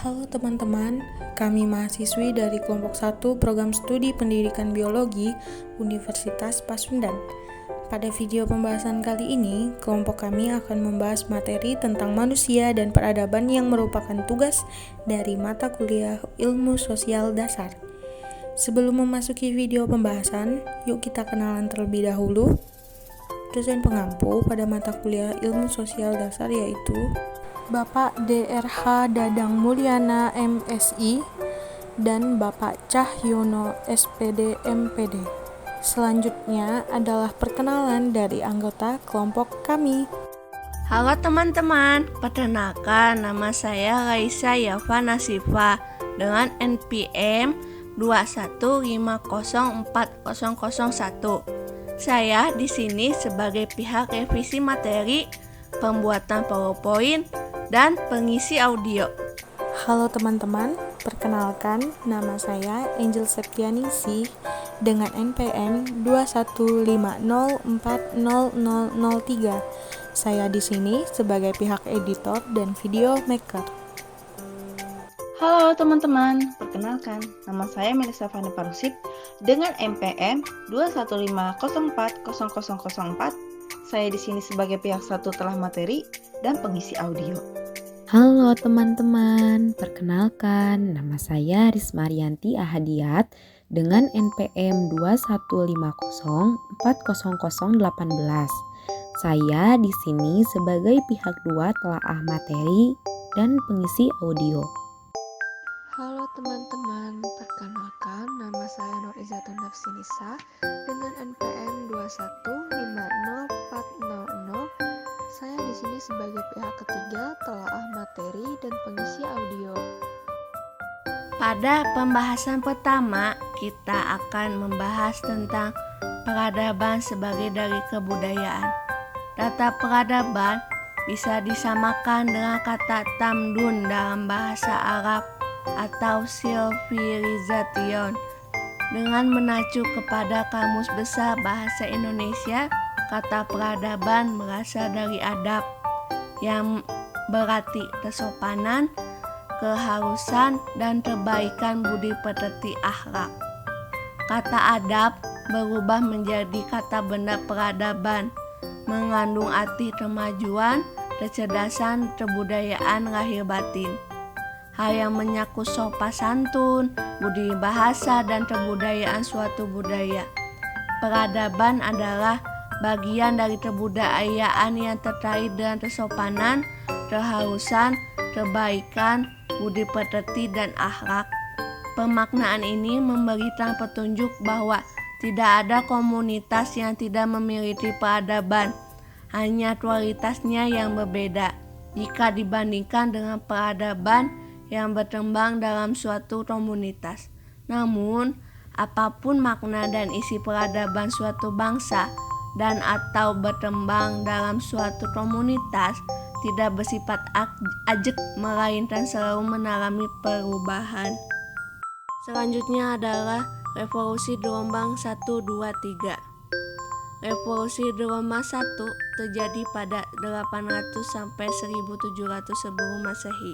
Halo teman-teman, kami mahasiswi dari kelompok 1 Program Studi Pendidikan Biologi Universitas Pasundan. Pada video pembahasan kali ini, kelompok kami akan membahas materi tentang manusia dan peradaban yang merupakan tugas dari mata kuliah Ilmu Sosial Dasar. Sebelum memasuki video pembahasan, yuk kita kenalan terlebih dahulu. Dosen pengampu pada mata kuliah Ilmu Sosial Dasar yaitu Bapak Dr.H. Dadang Mulyana MSI dan Bapak Cahyono SPD MPD. Selanjutnya adalah perkenalan dari anggota kelompok kami. Halo teman-teman, perkenalkan nama saya Raisa Yafa Nasifa dengan NPM 215040001. Saya di sini sebagai pihak revisi materi, pembuatan PowerPoint, dan pengisi audio. Halo teman-teman, perkenalkan nama saya Angel Septianingsih dengan NPM 215040003. Saya di sini sebagai pihak editor dan video maker. Halo teman-teman, perkenalkan nama saya Melisa Fani Parusip dengan NPM 215040004. Saya di sini sebagai pihak satu telah materi dan pengisi audio. Halo teman-teman, perkenalkan nama saya Risma Rianti Ahadiat dengan NPM 215040018. Saya di sini sebagai pihak 2 telaah materi dan pengisi audio. Halo teman-teman, perkenalkan nama saya Nur Izatun Nafsinisa dengan NPM 2150400. Saya di sini sebagai pihak ketiga telaah materi dan pengisi audio. Pada pembahasan pertama, kita akan membahas tentang peradaban sebagai dari kebudayaan. Data peradaban bisa disamakan dengan kata tamdun dalam bahasa Arab atau civilization. Dengan mengacu kepada Kamus Besar Bahasa Indonesia, kata peradaban berasal dari adab, yang berarti kesopanan, keharusan, dan kebaikan budi pekerti akhlak. Kata adab berubah menjadi kata benda peradaban, mengandung arti kemajuan, kecerdasan, kebudayaan lahir batin. Hal yang menyangkut sopan santun, budi bahasa, dan kebudayaan suatu budaya. Peradaban adalah bagian dari kebudayaan yang terkait dengan kesopanan, keharusan, kebaikan, budi pekerti, dan akhlak. Pemaknaan ini memberikan petunjuk bahwa tidak ada komunitas yang tidak memiliki peradaban, hanya kualitasnya yang berbeda jika dibandingkan dengan peradaban yang berkembang dalam suatu komunitas. Namun, apapun makna dan isi peradaban suatu bangsa dan atau berkembang dalam suatu komunitas tidak bersifat ajek, melainkan selalu mengalami perubahan. Selanjutnya adalah revolusi gelombang 1, 2, 3. Revolusi gelombang 1 terjadi pada 800 sampai 1700 sebelum Masehi,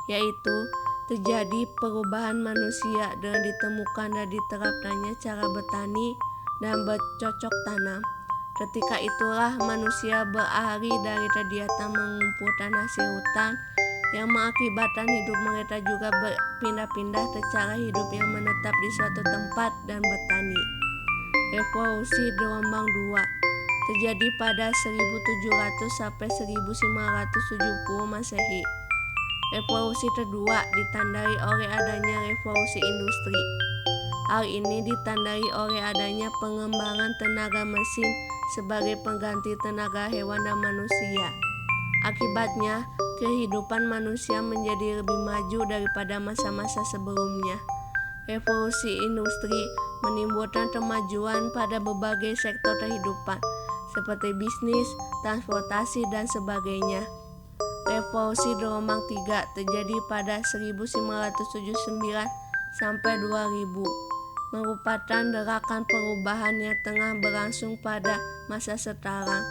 yaitu terjadi perubahan manusia dengan ditemukan dan diterapkannya cara bertani dan bercocok tanam. Ketika itulah manusia beralih dari kegiatan mengumpulkan hasil hutan yang mengakibatkan hidup mereka juga berpindah-pindah ke cara hidup yang menetap di suatu tempat dan bertani. Revolusi gelombang 2 terjadi pada 1700 sampai 1970 Masehi. Revolusi kedua ditandai oleh adanya revolusi industri. Hal ini ditandai oleh adanya pengembangan tenaga mesin sebagai pengganti tenaga hewan dan manusia. Akibatnya, kehidupan manusia menjadi lebih maju daripada masa-masa sebelumnya. Revolusi industri menimbulkan kemajuan pada berbagai sektor kehidupan, seperti bisnis, transportasi, dan sebagainya. Revolusi gelombang 3 terjadi pada 1979 sampai 2000, merupakan gerakan perubahan yang tengah berlangsung pada masa sekarang,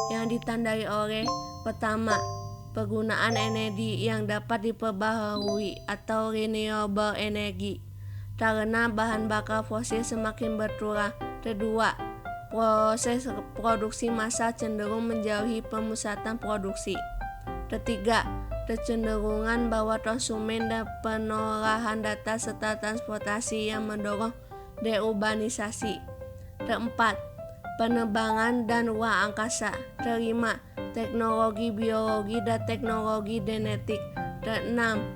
yang ditandai oleh pertama, penggunaan energi yang dapat diperbaharui atau renewable energy, karena bahan bakar fosil semakin berkurang. Kedua, proses produksi massal cenderung menjauhi pemusatan produksi. Ketiga, kecenderungan bahwa konsumen dan pengolahan data serta transportasi yang mendorong deurbanisasi. Keempat, penerbangan dan ruang angkasa. Kelima, teknologi biologi dan teknologi genetik. Keenam,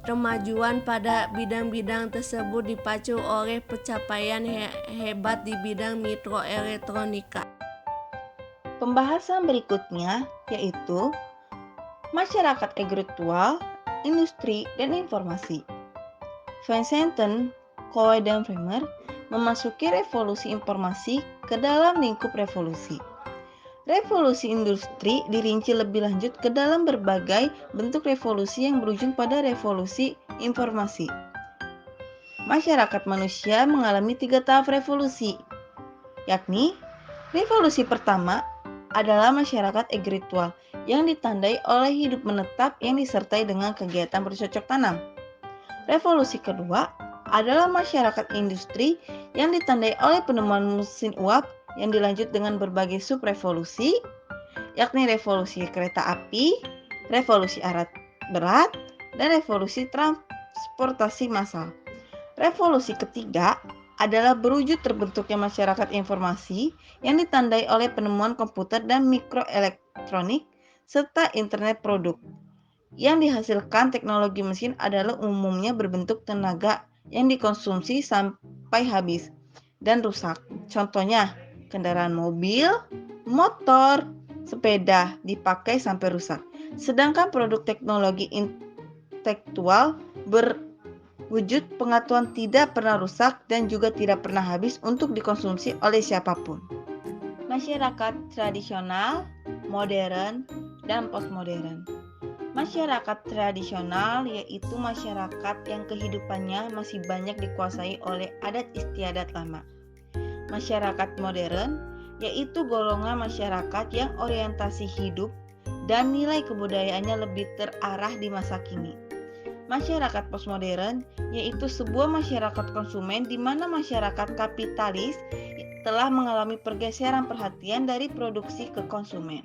kemajuan pada bidang-bidang tersebut dipacu oleh pencapaian hebat di bidang mikroelektronika. Pembahasan berikutnya yaitu masyarakat agrikultural, industri, dan informasi. Vincenten, Coe dan Fremer memasuki revolusi informasi ke dalam lingkup revolusi. Revolusi industri dirinci lebih lanjut ke dalam berbagai bentuk revolusi yang berujung pada revolusi informasi. Masyarakat manusia mengalami 3 tahap revolusi, yakni revolusi pertama adalah masyarakat agrikultural yang ditandai oleh hidup menetap yang disertai dengan kegiatan bercocok tanam. Revolusi kedua adalah masyarakat industri yang ditandai oleh penemuan mesin uap yang dilanjut dengan berbagai sub-revolusi, yakni revolusi kereta api, revolusi alat berat, dan revolusi transportasi massal. Revolusi ketiga adalah berwujud terbentuknya masyarakat informasi yang ditandai oleh penemuan komputer dan mikroelektronik serta internet produk. Yang dihasilkan teknologi mesin adalah umumnya berbentuk tenaga yang dikonsumsi sampai habis dan rusak. Contohnya, kendaraan mobil, motor, sepeda dipakai sampai rusak. Sedangkan produk teknologi intelektual berwujud pengetahuan tidak pernah rusak dan juga tidak pernah habis untuk dikonsumsi oleh siapapun. Masyarakat tradisional, modern, dan postmodern. Masyarakat tradisional yaitu masyarakat yang kehidupannya masih banyak dikuasai oleh adat istiadat lama. Masyarakat modern yaitu golongan masyarakat yang orientasi hidup dan nilai kebudayaannya lebih terarah di masa kini. Masyarakat postmodern yaitu sebuah masyarakat konsumen di mana masyarakat kapitalis telah mengalami pergeseran perhatian dari produksi ke konsumen.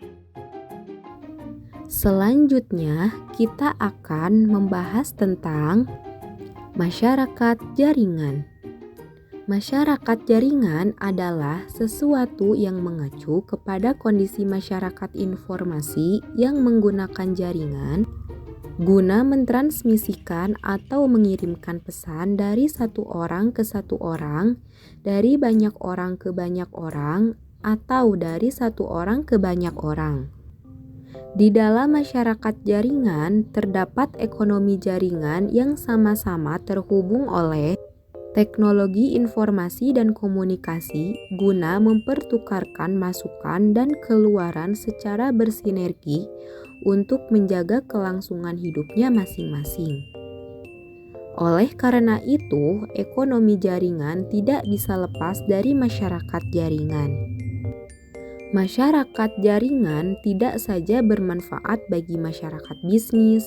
Selanjutnya, kita akan membahas tentang masyarakat jaringan. Masyarakat jaringan adalah sesuatu yang mengacu kepada kondisi masyarakat informasi yang menggunakan jaringan guna mentransmisikan atau mengirimkan pesan dari satu orang ke satu orang, dari banyak orang ke banyak orang, atau dari satu orang ke banyak orang. Di dalam masyarakat jaringan terdapat ekonomi jaringan yang sama-sama terhubung oleh teknologi informasi dan komunikasi guna mempertukarkan masukan dan keluaran secara bersinergi untuk menjaga kelangsungan hidupnya masing-masing. Oleh karena itu, ekonomi jaringan tidak bisa lepas dari masyarakat jaringan. Masyarakat jaringan tidak saja bermanfaat bagi masyarakat bisnis,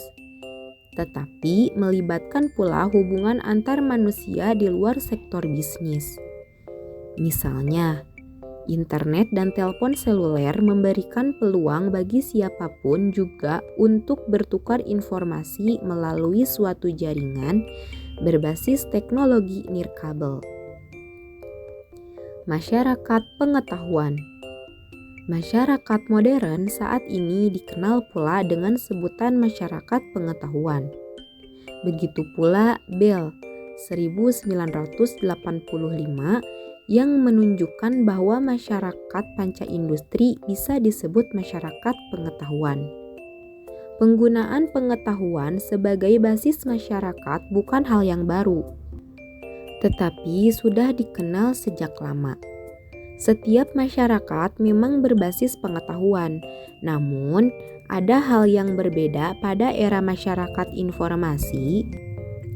tetapi melibatkan pula hubungan antar manusia di luar sektor bisnis. Misalnya, internet dan telepon seluler memberikan peluang bagi siapapun juga untuk bertukar informasi melalui suatu jaringan berbasis teknologi nirkabel. Masyarakat pengetahuan. Masyarakat modern saat ini dikenal pula dengan sebutan masyarakat pengetahuan. Begitu pula Bell 1985 yang menunjukkan bahwa masyarakat panca industri bisa disebut masyarakat pengetahuan. Penggunaan pengetahuan sebagai basis masyarakat bukan hal yang baru, tetapi sudah dikenal sejak lama. Setiap masyarakat memang berbasis pengetahuan, namun ada hal yang berbeda pada era masyarakat informasi,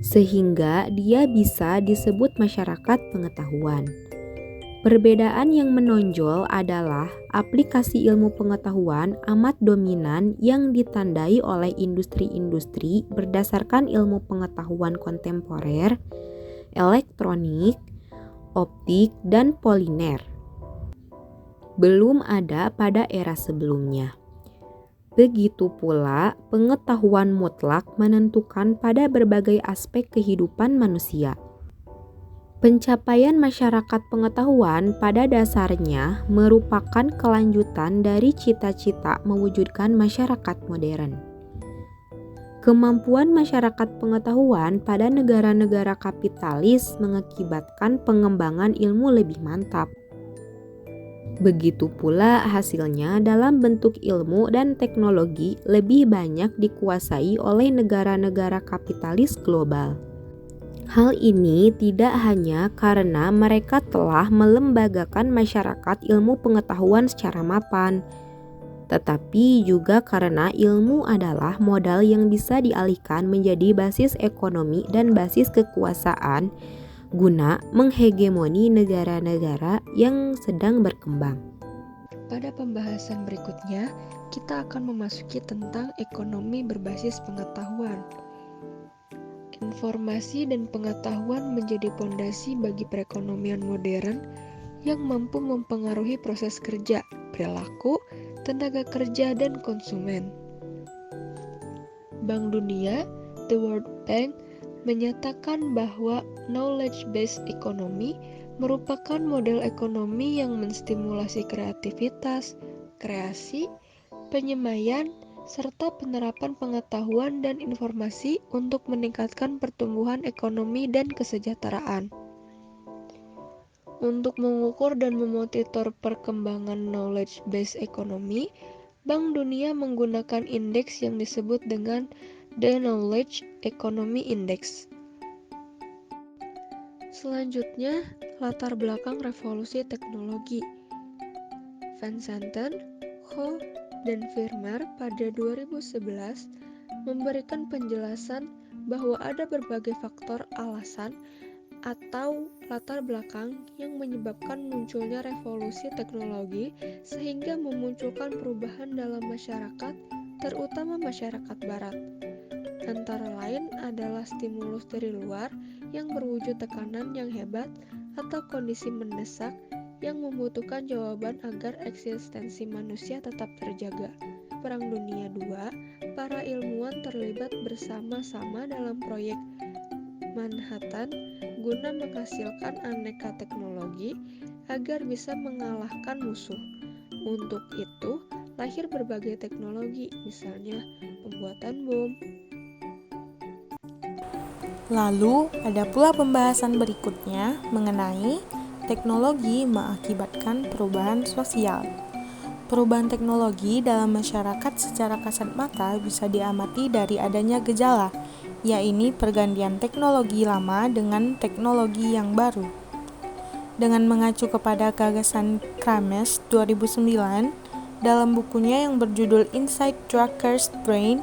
sehingga dia bisa disebut masyarakat pengetahuan. Perbedaan yang menonjol adalah aplikasi ilmu pengetahuan amat dominan yang ditandai oleh industri-industri berdasarkan ilmu pengetahuan kontemporer, elektronik, optik, dan polimer. Belum ada pada era sebelumnya. Begitu pula pengetahuan mutlak menentukan pada berbagai aspek kehidupan manusia. Pencapaian masyarakat pengetahuan pada dasarnya merupakan kelanjutan dari cita-cita mewujudkan masyarakat modern. Kemampuan masyarakat pengetahuan pada negara-negara kapitalis mengakibatkan pengembangan ilmu lebih mantap. Begitu pula hasilnya dalam bentuk ilmu dan teknologi lebih banyak dikuasai oleh negara-negara kapitalis global. Hal ini tidak hanya karena mereka telah melembagakan masyarakat ilmu pengetahuan secara mapan, tetapi juga karena ilmu adalah modal yang bisa dialihkan menjadi basis ekonomi dan basis kekuasaan guna menghegemoni negara-negara yang sedang berkembang. Pada pembahasan berikutnya, kita akan memasuki tentang ekonomi berbasis pengetahuan. Informasi dan pengetahuan menjadi pondasi bagi perekonomian modern yang mampu mempengaruhi proses kerja, perilaku, tenaga kerja, dan konsumen. Bank Dunia, The World Bank, menyatakan bahwa knowledge-based economy merupakan model ekonomi yang menstimulasi kreativitas, kreasi, penyemaian, serta penerapan pengetahuan dan informasi untuk meningkatkan pertumbuhan ekonomi dan kesejahteraan. Untuk mengukur dan memonitor perkembangan knowledge-based economy, Bank Dunia menggunakan indeks yang disebut dengan The Knowledge Economy Index. Selanjutnya, latar belakang revolusi teknologi. Van Santen, Ho, dan Firmer pada 2011 memberikan penjelasan bahwa ada berbagai faktor alasan atau latar belakang yang menyebabkan munculnya revolusi teknologi sehingga memunculkan perubahan dalam masyarakat, terutama masyarakat barat. Antara lain adalah stimulus dari luar yang berwujud tekanan yang hebat atau kondisi mendesak yang membutuhkan jawaban agar eksistensi manusia tetap terjaga. Perang Dunia II, para ilmuwan terlibat bersama-sama dalam proyek Manhattan guna menghasilkan aneka teknologi agar bisa mengalahkan musuh. Untuk itu, lahir berbagai teknologi, misalnya pembuatan bom. Lalu, ada pula pembahasan berikutnya mengenai teknologi mengakibatkan perubahan sosial. Perubahan teknologi dalam masyarakat secara kasat mata bisa diamati dari adanya gejala, yaitu pergantian teknologi lama dengan teknologi yang baru. Dengan mengacu kepada gagasan Kramers 2009 dalam bukunya yang berjudul Inside Drucker's Brain,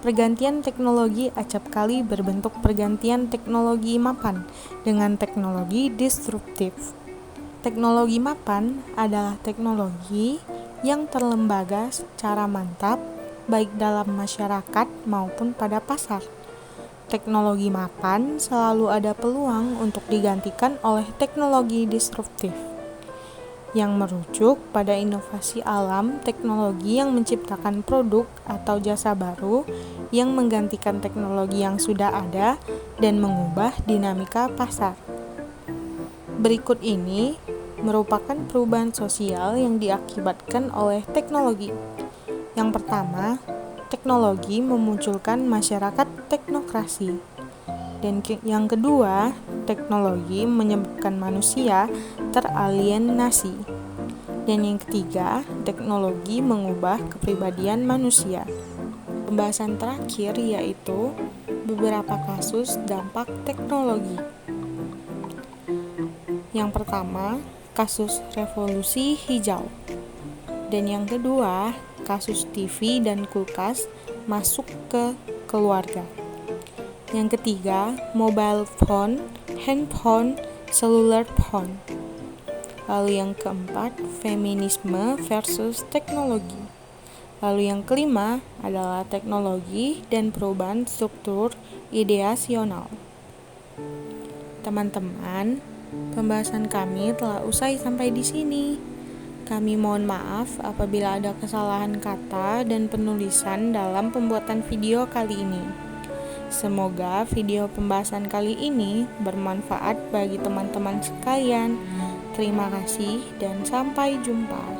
pergantian teknologi acap kali berbentuk pergantian teknologi mapan dengan teknologi disruptif. Teknologi mapan adalah teknologi yang terlembaga secara mantap baik dalam masyarakat maupun pada pasar. Teknologi mapan selalu ada peluang untuk digantikan oleh teknologi disruptif yang merujuk pada inovasi alam teknologi yang menciptakan produk atau jasa baru yang menggantikan teknologi yang sudah ada dan mengubah dinamika pasar. Berikut ini merupakan perubahan sosial yang diakibatkan oleh teknologi. Yang pertama, teknologi memunculkan masyarakat teknokrasi. Dan yang kedua, teknologi menyebabkan manusia teralienasi. Dan yang ketiga, teknologi mengubah kepribadian manusia. Pembahasan terakhir yaitu beberapa kasus dampak teknologi. Yang pertama, kasus revolusi hijau. Dan yang kedua, kasus TV dan kulkas masuk ke keluarga. Yang ketiga, mobile phone, handphone, cellular phone. Lalu yang keempat, feminisme versus teknologi. Lalu yang kelima adalah teknologi dan perubahan struktur ideasional. Teman-teman, pembahasan kami telah usai sampai di sini. Kami mohon maaf apabila ada kesalahan kata dan penulisan dalam pembuatan video kali ini. Semoga video pembahasan kali ini bermanfaat bagi teman-teman sekalian. Terima kasih dan sampai jumpa.